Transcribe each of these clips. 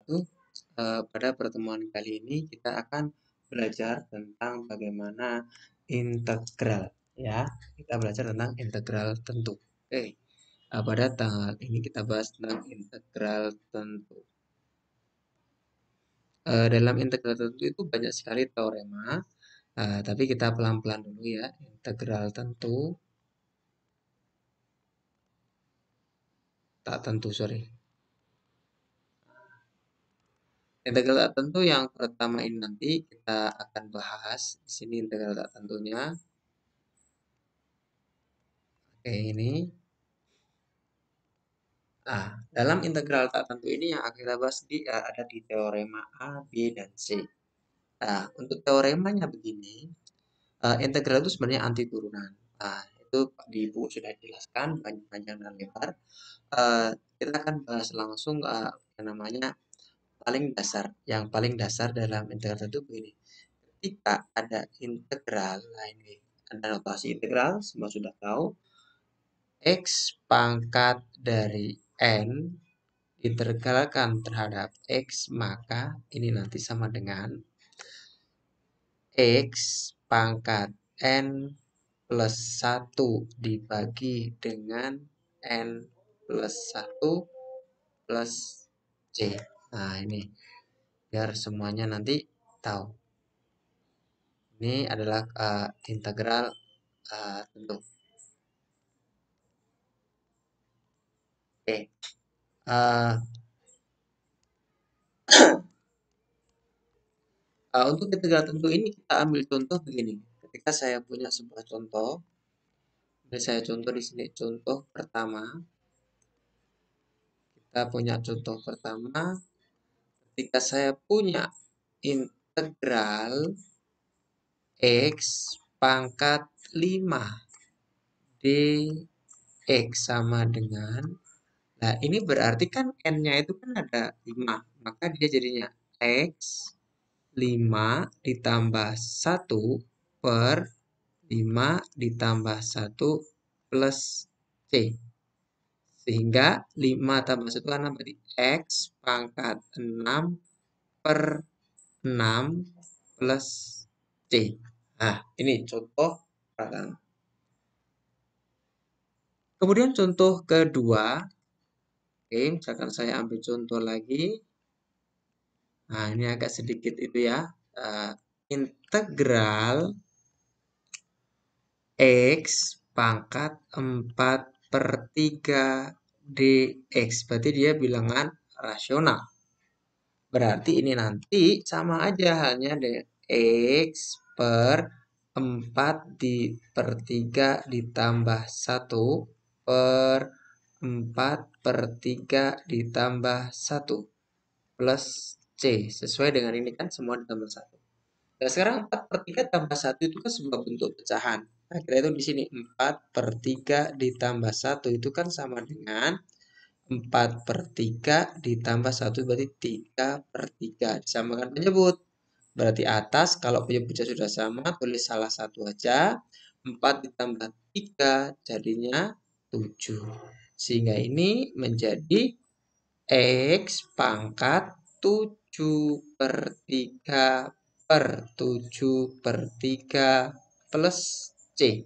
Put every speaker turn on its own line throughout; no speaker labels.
wabarakatuh. Pada pertemuan kali ini kita akan belajar tentang bagaimana integral, ya. Kita belajar tentang integral tentu. Oke. Pada tanggal ini kita bahas tentang integral tentu. Dalam integral tentu itu banyak sekali teorema, tapi kita pelan-pelan dulu ya. Integral tentu, tak tentu, sorry. Integral tak tentu yang pertama ini nanti kita akan bahas. Di sini integral tak tentunya. Oke, ini. Nah, dalam integral tak tentu ini yang akan kita bahas ada di teorema A, B, dan C. Nah, untuk teoremanya begini, integral itu sebenarnya anti turunan. Nah, itu di buku sudah dijelaskan panjang dan lebar. Kita akan bahas langsung yang namanya paling dasar. Yang paling dasar dalam integral itu begini. Ketika ada integral, nah ini ada notasi integral, semua sudah tahu. X pangkat dari N ditergalkan terhadap X, maka ini nanti sama dengan X pangkat N plus 1 dibagi dengan N plus 1 plus C. Nah, ini biar semuanya nanti tahu. Ini adalah integral tentu. Oke. Untuk integral tentu ini kita ambil contoh begini. Ketika saya punya sebuah contoh, saya contoh di sini contoh pertama. Kita punya contoh pertama. Ketika saya punya integral X pangkat 5 dx sama dengan, nah ini berarti kan n-nya itu kan ada 5, maka dia jadinya X 5 ditambah 1 per 5 ditambah 1 plus C. Sehingga 5 tambah 1 kan berarti X pangkat 6 per 6 plus C. Nah, ini contoh pertama. Kemudian contoh kedua. Oke, misalkan saya ambil contoh lagi. Nah, ini agak sedikit itu ya. Integral X pangkat 4 per 3 dx. Berarti dia bilangan rasional. Berarti ini nanti sama aja halnya dengan X per 4 per 3 ditambah 1 per 4 per 3 ditambah 1 plus C. Sesuai dengan ini kan semua ditambah 1. Nah, sekarang 4 per 3 tambah 1 itu kan sebuah bentuk pecahan. Nah, kita itu di sini 4 per 3 ditambah 1 itu kan sama dengan 4 per 3 ditambah 1 berarti 3 per 3. Disamakan penyebut. Berarti atas kalau penyebutnya sudah sama, tulis salah satu aja. 4 ditambah 3 jadinya 7. Sehingga ini menjadi X pangkat 7 per 3 per 7 per 3 plus C.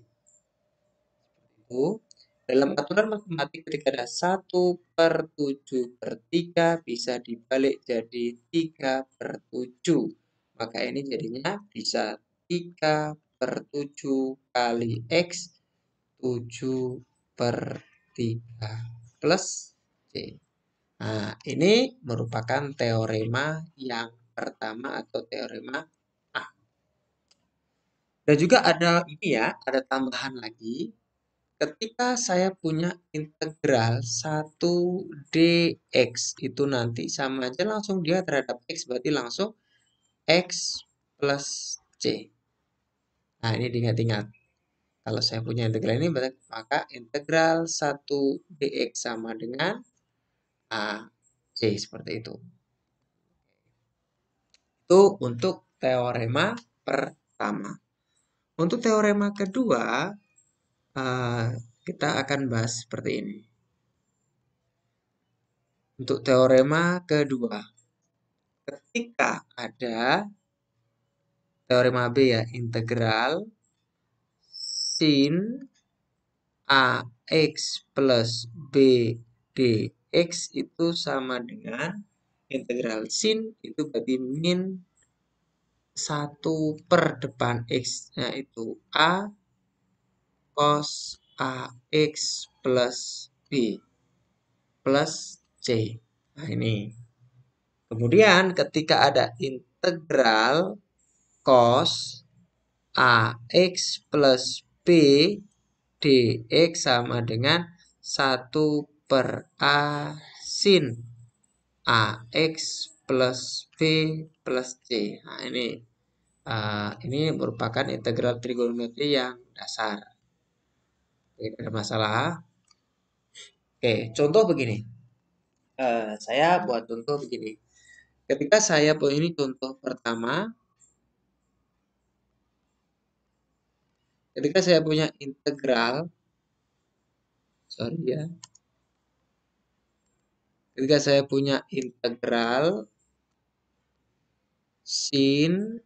Itu. Dalam aturan matematik ketika ada 1 per 7 per 3 bisa dibalik jadi 3 per 7. Maka ini jadinya bisa 3 per 7 kali X 7 per 3 plus C. Nah, ini merupakan teorema yang pertama atau teorema A. Dan juga ada ini ya, ada tambahan lagi. Ketika saya punya integral 1 dx itu nanti sama aja langsung dia terhadap x, berarti langsung x plus c. Nah, ini diingat-ingat. Kalau saya punya integral ini, maka integral 1 dx sama dengan c, seperti itu. Itu untuk teorema pertama. Untuk teorema kedua, kita akan bahas seperti ini. Untuk teorema kedua, ketika ada teorema B ya, integral sin AX plus B dx itu sama dengan integral sin itu berarti min 1 per depan X, nya itu A cos AX plus B plus C. Nah ini. Kemudian ketika ada integral cos AX plus B dx sama dengan 1 per A sin AX plus B plus C. Nah ini merupakan integral trigonometri yang dasar. Oke, ada masalah? Oke, contoh begini. Saya buat contoh begini. Ketika saya ini contoh pertama, ketika saya punya integral, sorry ya, ketika saya punya integral sin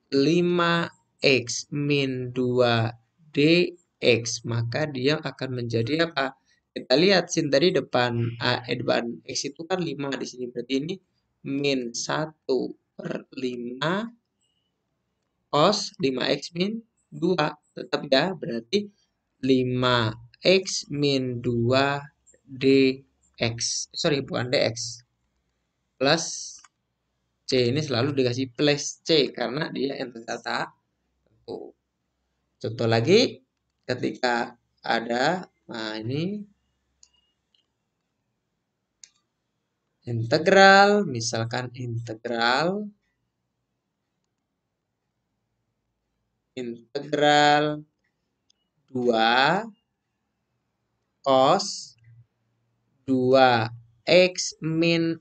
5x min 2 dx, maka dia akan menjadi apa? Kita lihat sin tadi depan depan x itu kan 5 di sini, berarti ini min 1 per 5 cos 5x min 2. Tetap ya, berarti 5x min 2 dx. Sorry, bukan dx. Plus C ini selalu dikasih plus C karena dia integral tak tentu. Contoh lagi, ketika ada, nah ini integral, misalkan integral 2 cos 2x min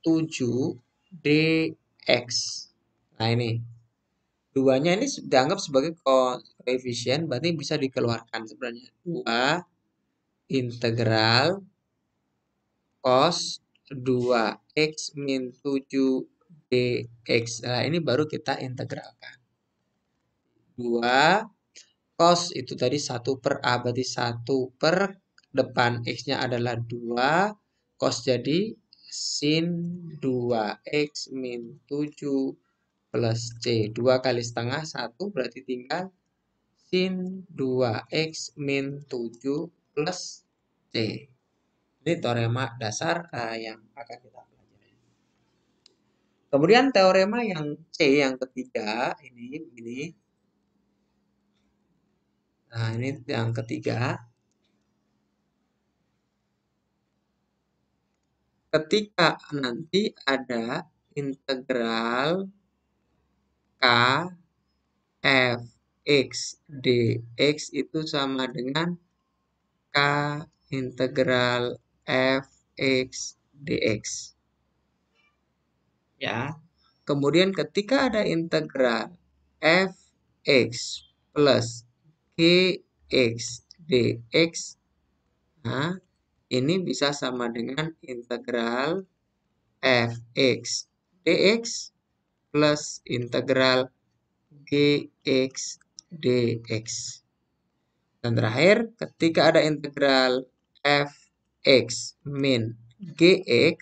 7 dx. Nah ini, duanya ini dianggap sebagai koefisien, berarti bisa dikeluarkan sebenarnya. 2 integral cos 2x min 7 dx. Nah ini baru kita integralkan. 2 cos itu tadi 1 per A, berarti 1 per depan X-nya adalah 2, cos jadi sin 2X min 7 plus C. 2 kali setengah 1, berarti tinggal sin 2X min 7 plus C. Ini teorema dasar yang akan kita pelajari. Kemudian teorema yang C yang ketiga, ini. Nah, ini yang ketiga. Ketika nanti ada integral K f x dx itu sama dengan K integral f x dx. Ya. Kemudian ketika ada integral f x plus gx dx, nah ini bisa sama dengan integral f(x) dx plus integral gx dx. Dan terakhir, ketika ada integral f(x) min gx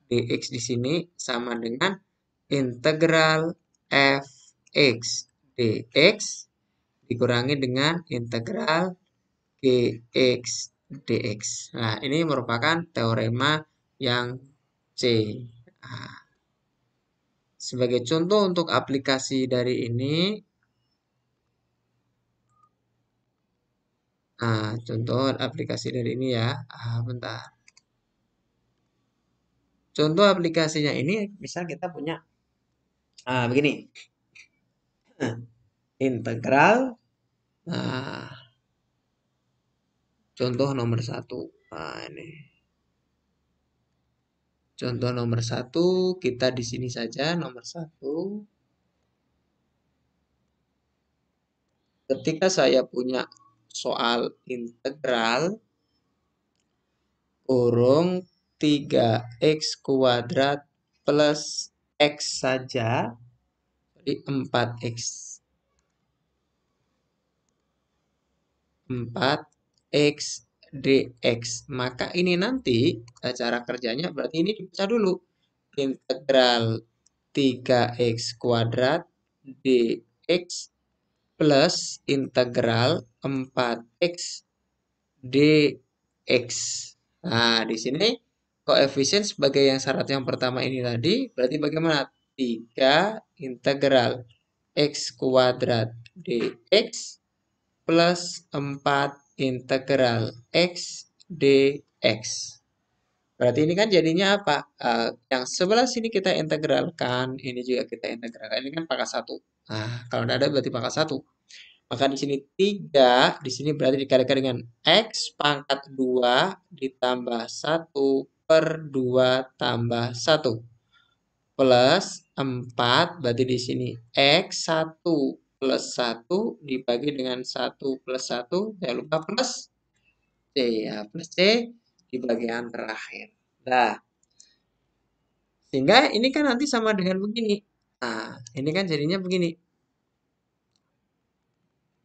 dx di sini sama dengan integral f(x) dx dikurangi dengan integral gx dx. Nah, ini merupakan teorema yang C. Nah, sebagai contoh untuk aplikasi dari ini, contoh aplikasi dari ini ya. Bentar. Contoh aplikasinya ini, misal kita punya begini. Integral. Nah, contoh nomor 1. Nah, ini. Contoh nomor 1, kita di sini saja nomor 1. Ketika saya punya soal integral kurung 3x kuadrat plus X saja. Jadi 4X. 4X dx. Maka ini nanti cara kerjanya berarti ini dipecah dulu. Integral 3X kuadrat dx plus integral 4X dx. Nah, di sini koefisien sebagai yang syarat yang pertama ini tadi, berarti bagaimana? 3 integral x kuadrat dx plus 4 integral x dx. Berarti ini kan jadinya apa? Yang sebelah sini kita integralkan, ini juga kita integralkan. Ini kan pangkat 1. Nah, kalau tidak ada berarti pangkat 1. Maka di sini 3, di sini berarti dikalikan dengan X pangkat 2 ditambah 1 per 2 tambah 1. Plus 4, berarti di sini X1 plus 1 dibagi dengan 1 plus 1, jangan lupa plus C ya, plus C di bagian terakhir. Nah, sehingga ini kan nanti sama dengan begini. Nah, ini kan jadinya begini.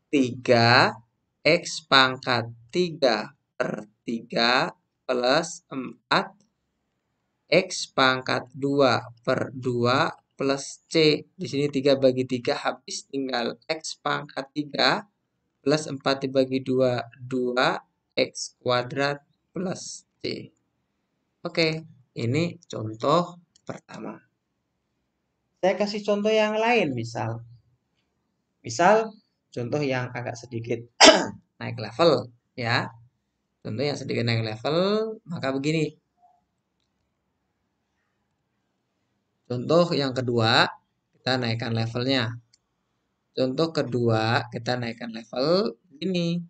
3X pangkat 3 per 3 plus 4 X pangkat 2 per 2 plus C. Di sini 3 bagi 3 habis, tinggal X pangkat 3 plus 4 dibagi 2, 2 X kuadrat plus C. Oke, ini contoh pertama. Saya kasih contoh yang lain, misal contoh yang agak sedikit naik level ya. Contoh yang sedikit naik level, maka begini. Contoh yang kedua, kita naikkan levelnya. Contoh kedua, kita naikkan level ini.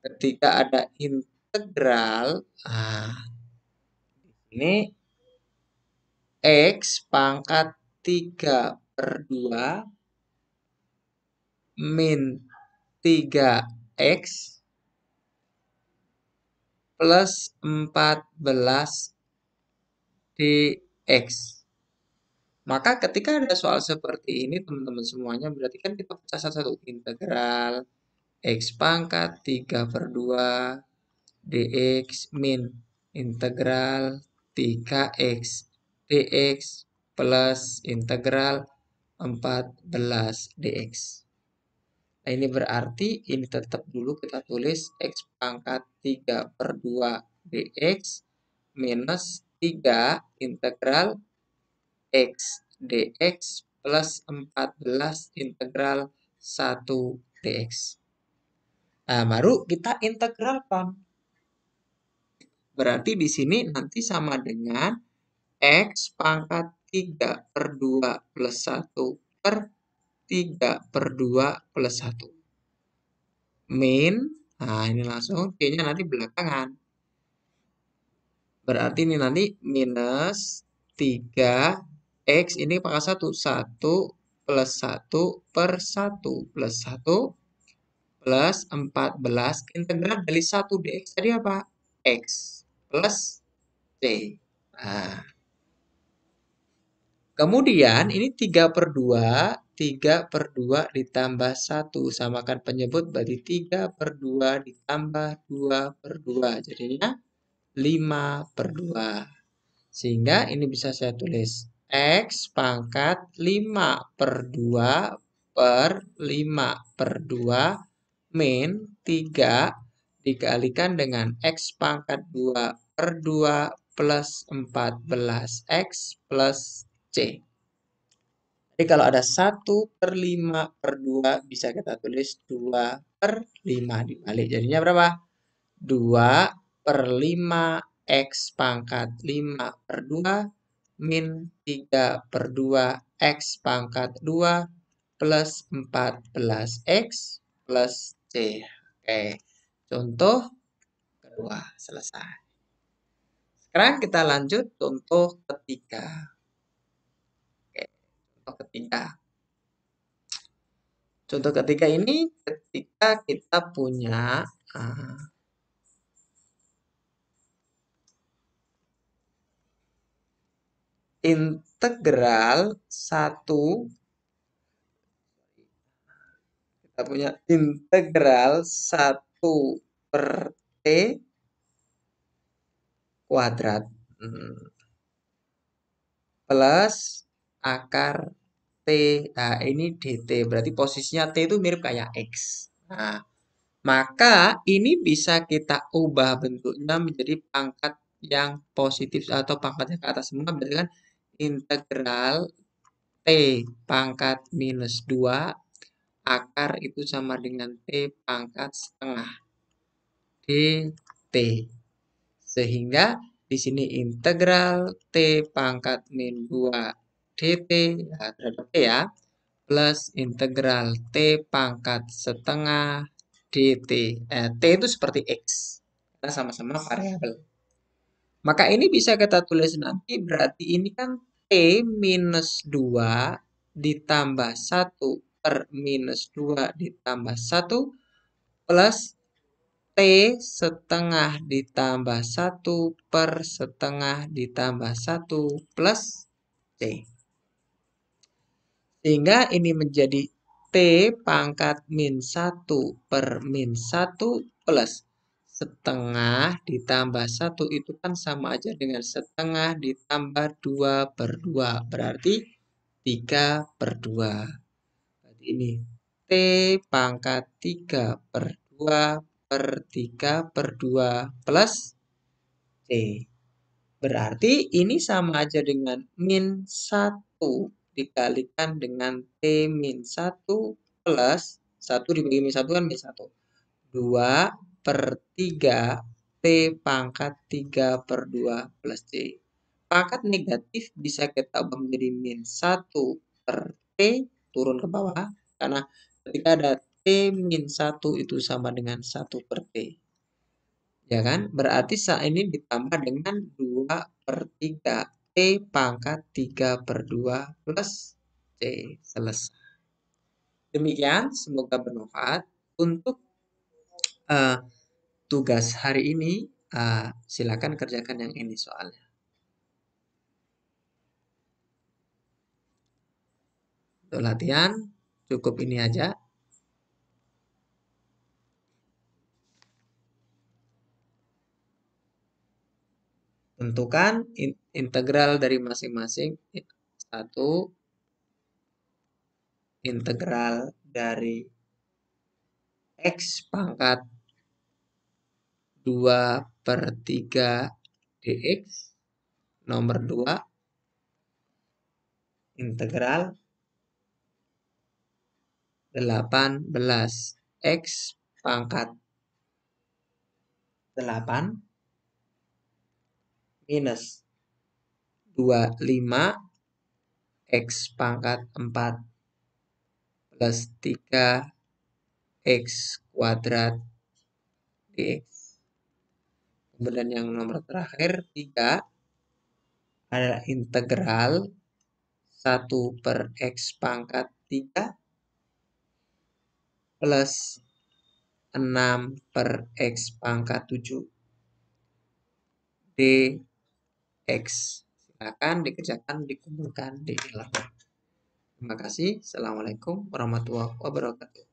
Ketika ada integral, ini X pangkat 3 per 2 min 3X plus 14 dx. Maka ketika ada soal seperti ini, teman-teman semuanya, berarti kan kita pecah satu-satu. Integral X pangkat 3 per 2 dx min integral 3x dx plus integral 14 dx. Nah, ini berarti ini tetap dulu kita tulis X pangkat 3 per 2 dx minus 3 integral X dx plus 14 integral 1 dx. Nah, baru kita integralkan. Berarti di sini nanti sama dengan X pangkat 3 per 2 plus 1 per 3 per 2 plus 1. Min, nah ini langsung D-nya nanti belakangan. Berarti ini nanti minus 3X ini pangkat 1. 1 plus 1 per 1 plus 1 plus 14 integral dari 1 dx tadi apa? X plus C. Nah, kemudian ini 3 per 2, 3 per 2 ditambah 1. Samakan penyebut berarti 3 per 2 ditambah 2 per 2. Jadinya 5 per 2. Sehingga ini bisa saya tulis X pangkat 5 per 2 per 5 per 2 min 3 dikalikan dengan X pangkat 2 per 2 plus 14X plus C. Jadi kalau ada 1 per 5 per 2 bisa kita tulis 2 per 5 dibalik. Jadinya berapa? 2 per 5 X pangkat 5 per 2 min 3 per 2 X pangkat 2 plus 14X plus C. Oke, contoh kedua selesai. Sekarang kita lanjut contoh ketiga. Oke, contoh ketiga. Contoh ketiga ini ketika kita punya integral 1, kita punya integral 1/T kuadrat plus akar T. Nah, ini dt. Berarti posisinya T itu mirip kayak X. Nah, maka ini bisa kita ubah bentuknya menjadi pangkat yang positif atau pangkatnya ke atas semua. Berarti kan integral T pangkat minus 2 akar itu sama dengan T pangkat setengah dt. Sehingga di sini integral T pangkat min 2 dt ya, terhadap T ya, plus integral T pangkat setengah dt. T itu seperti X, karena sama-sama variabel. Maka ini bisa kita tulis nanti, berarti ini kan T minus 2 ditambah 1 per minus 2 ditambah 1 plus T setengah ditambah 1 per setengah ditambah 1 plus C. Sehingga ini menjadi T pangkat min 1 per min 1 plus setengah ditambah 1 itu kan sama aja dengan setengah ditambah 2 per 2. Berarti 3/2. Berarti ini T pangkat 3/2 per 3/2 plus C. Berarti ini sama aja dengan min 1 dikalikan dengan T min 1 plus 1 dibagi min 1 kan min 1. 2/3 T pangkat 3/2 plus C. Pangkat negatif bisa kita ubah menjadi min 1 per T turun ke bawah. Karena ketika ada T min 1 itu sama dengan 1 per T. Ya kan? Berarti saat ini ditambah dengan 2/3 T pangkat 3/2 plus C. Selesai. Demikian, semoga bermanfaat. Untuk tugas hari ini, silakan kerjakan yang ini soalnya. Untuk latihan, cukup ini aja. Tentukan integral dari masing-masing. 1, integral dari X pangkat 2/3 dx. Nomor 2, integral 18 X pangkat 8 minus 25 X pangkat 4 plus 3 X kuadrat dx. Kemudian yang nomor terakhir 3 adalah integral 1/X pangkat 3 plus 6/X pangkat 7 dx. Silakan dikerjakan, dikumpulkan di Terima kasih. Assalamualaikum warahmatullahi wabarakatuh.